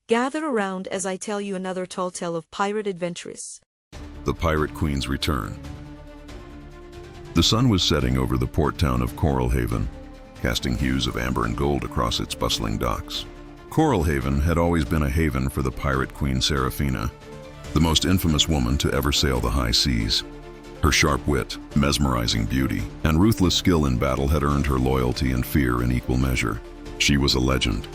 Gather around as I tell you another tall tale of pirate adventures. The Pirate Queen's Return. The sun was setting over the port town of Coral Haven, casting hues of amber and gold across its bustling docks. Coral Haven had always been a haven for the pirate queen Seraphina, the most infamous woman to ever sail the high seas. Her sharp wit, mesmerizing beauty, and ruthless skill in battle had earned her loyalty and fear in equal measure. She was a legend,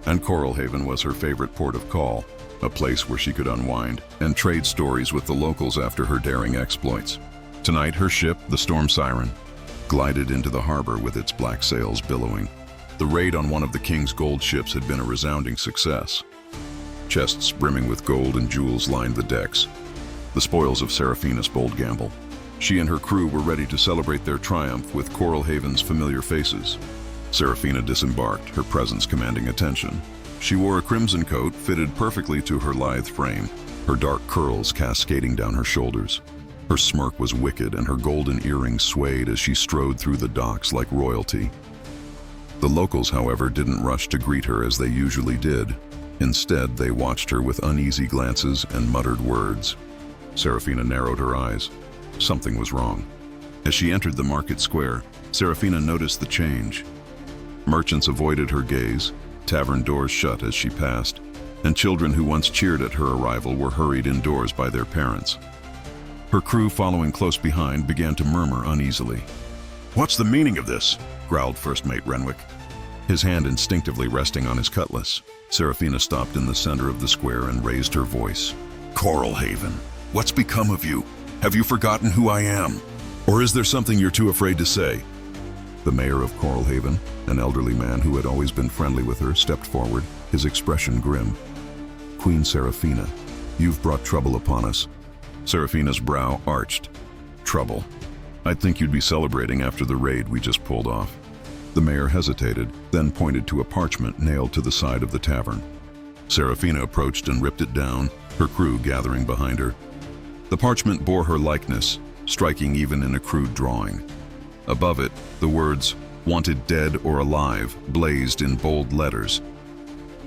and Coral Haven was her favorite port of call, a place where she could unwind and trade stories with the locals after her daring exploits. Tonight, her ship, the Storm Siren, glided into the harbor with its black sails billowing. The raid on one of the king's gold ships had been a resounding success. Chests brimming with gold and jewels lined the decks, the spoils of Seraphina's bold gamble. She and her crew were ready to celebrate their triumph with Coral Haven's familiar faces. Seraphina disembarked, her presence commanding attention. She wore a crimson coat fitted perfectly to her lithe frame, her dark curls cascading down her shoulders. Her smirk was wicked and her golden earrings swayed as she strode through the docks like royalty. The locals, however, didn't rush to greet her as they usually did. Instead, they watched her with uneasy glances and muttered words. Seraphina narrowed her eyes. Something was wrong. As she entered the market square, Seraphina noticed the change. Merchants avoided her gaze, tavern doors shut as she passed, and children who once cheered at her arrival were hurried indoors by their parents. Her crew, following close behind, began to murmur uneasily. "What's the meaning of this?" growled First Mate Renwick, his hand instinctively resting on his cutlass. Seraphina stopped in the center of the square and raised her voice. "Coral Haven, what's become of you? Have you forgotten who I am? Or is there something you're too afraid to say?" The mayor of Coral Haven, an elderly man who had always been friendly with her, stepped forward, his expression grim. "Queen Seraphina, you've brought trouble upon us." Seraphina's brow arched. "Trouble? I'd think you'd be celebrating after the raid we just pulled off." The mayor hesitated, then pointed to a parchment nailed to the side of the tavern. Seraphina approached and ripped it down, her crew gathering behind her. The parchment bore her likeness, striking even in a crude drawing. Above it, the words, "Wanted dead or alive," blazed in bold letters.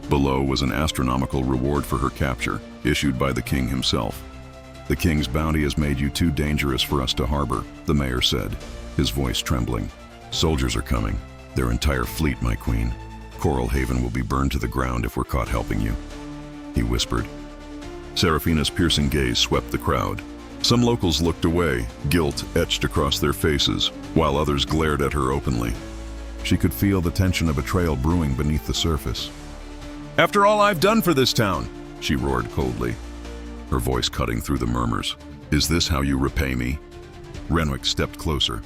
Below was an astronomical reward for her capture, issued by the king himself. "The king's bounty has made you too dangerous for us to harbor," the mayor said, his voice trembling. "Soldiers are coming. Their entire fleet, my queen. Coral Haven will be burned to the ground if we're caught helping you," he whispered. Seraphina's piercing gaze swept the crowd. Some locals looked away, guilt etched across their faces, while others glared at her openly. She could feel the tension of betrayal brewing beneath the surface. "After all I've done for this town," she roared coldly, her voice cutting through the murmurs. "Is this how you repay me?" Renwick stepped closer.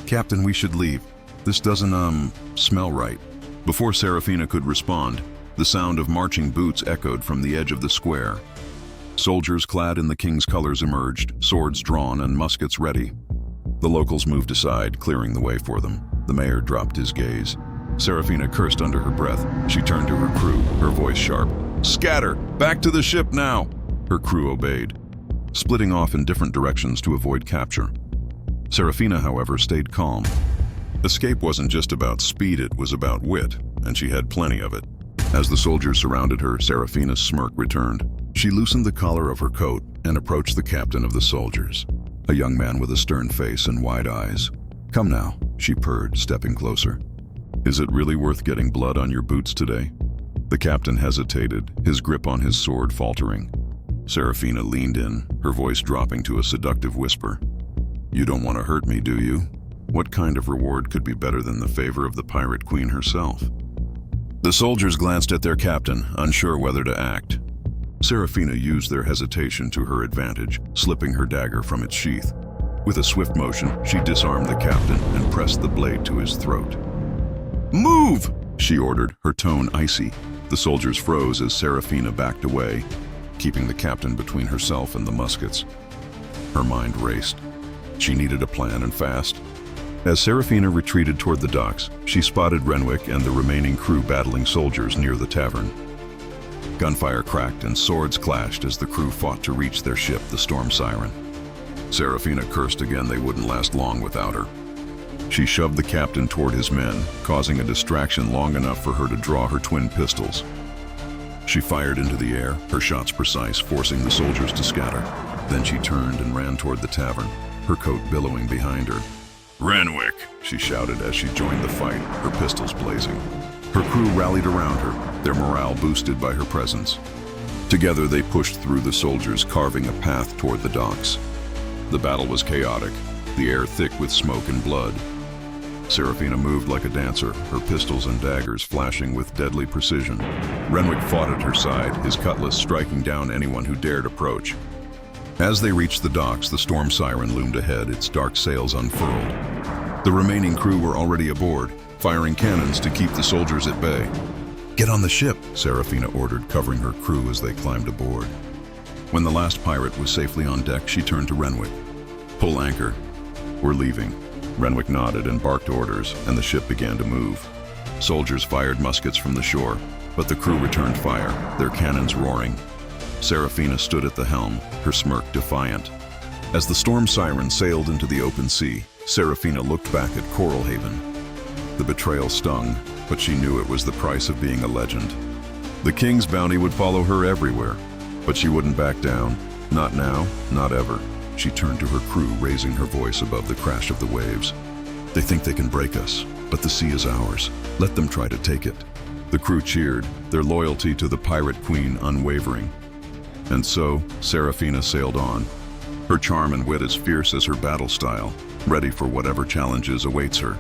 "Captain, we should leave. This doesn't, smell right." Before Seraphina could respond, the sound of marching boots echoed from the edge of the square. Soldiers clad in the king's colors emerged, swords drawn and muskets ready. The locals moved aside, clearing the way for them. The mayor dropped his gaze. Seraphina cursed under her breath. She turned to her crew, her voice sharp. "Scatter! Back to the ship now!" Her crew obeyed, splitting off in different directions to avoid capture. Seraphina, however, stayed calm. Escape wasn't just about speed, it was about wit, and she had plenty of it. As the soldiers surrounded her, Seraphina's smirk returned. She loosened the collar of her coat and approached the captain of the soldiers, a young man with a stern face and wide eyes. "Come now," she purred, stepping closer. "Is it really worth getting blood on your boots today?" The captain hesitated, his grip on his sword faltering. Seraphina leaned in, her voice dropping to a seductive whisper. "You don't want to hurt me, do you? What kind of reward could be better than the favor of the pirate queen herself?" The soldiers glanced at their captain, unsure whether to act. Seraphina used their hesitation to her advantage, slipping her dagger from its sheath. With a swift motion, she disarmed the captain and pressed the blade to his throat. "Move!" she ordered, her tone icy. The soldiers froze as Seraphina backed away, keeping the captain between herself and the muskets. Her mind raced. She needed a plan, and fast. As Seraphina retreated toward the docks, she spotted Renwick and the remaining crew battling soldiers near the tavern. Gunfire cracked and swords clashed as the crew fought to reach their ship, the Storm Siren. Seraphina cursed again they wouldn't last long without her. She shoved the captain toward his men, causing a distraction long enough for her to draw her twin pistols. She fired into the air, her shots precise, forcing the soldiers to scatter. Then she turned and ran toward the tavern, her coat billowing behind her. "Renwick!" she shouted as she joined the fight, her pistols blazing. Her crew rallied around her, their morale boosted by her presence. Together they pushed through the soldiers, carving a path toward the docks. The battle was chaotic, the air thick with smoke and blood. Serafina moved like a dancer, her pistols and daggers flashing with deadly precision. Renwick fought at her side, his cutlass striking down anyone who dared approach. As they reached the docks, the storm siren loomed ahead, its dark sails unfurled. The remaining crew were already aboard, firing cannons to keep the soldiers at bay. "Get on the ship," Serafina ordered, covering her crew as they climbed aboard. When the last pirate was safely on deck, she turned to Renwick. "Pull anchor. We're leaving." Renwick nodded and barked orders, and the ship began to move. Soldiers fired muskets from the shore, but the crew returned fire, their cannons roaring. Serafina stood at the helm, her smirk defiant. As the storm siren sailed into the open sea, Serafina looked back at Coral Haven. The betrayal stung, but she knew it was the price of being a legend. The king's bounty would follow her everywhere, but she wouldn't back down. Not now, not ever. She turned to her crew, raising her voice above the crash of the waves. "They think they can break us, but the sea is ours. Let them try to take it." The crew cheered, their loyalty to the pirate queen unwavering. And so, Serafina sailed on, her charm and wit as fierce as her battle style, ready for whatever challenges awaits her.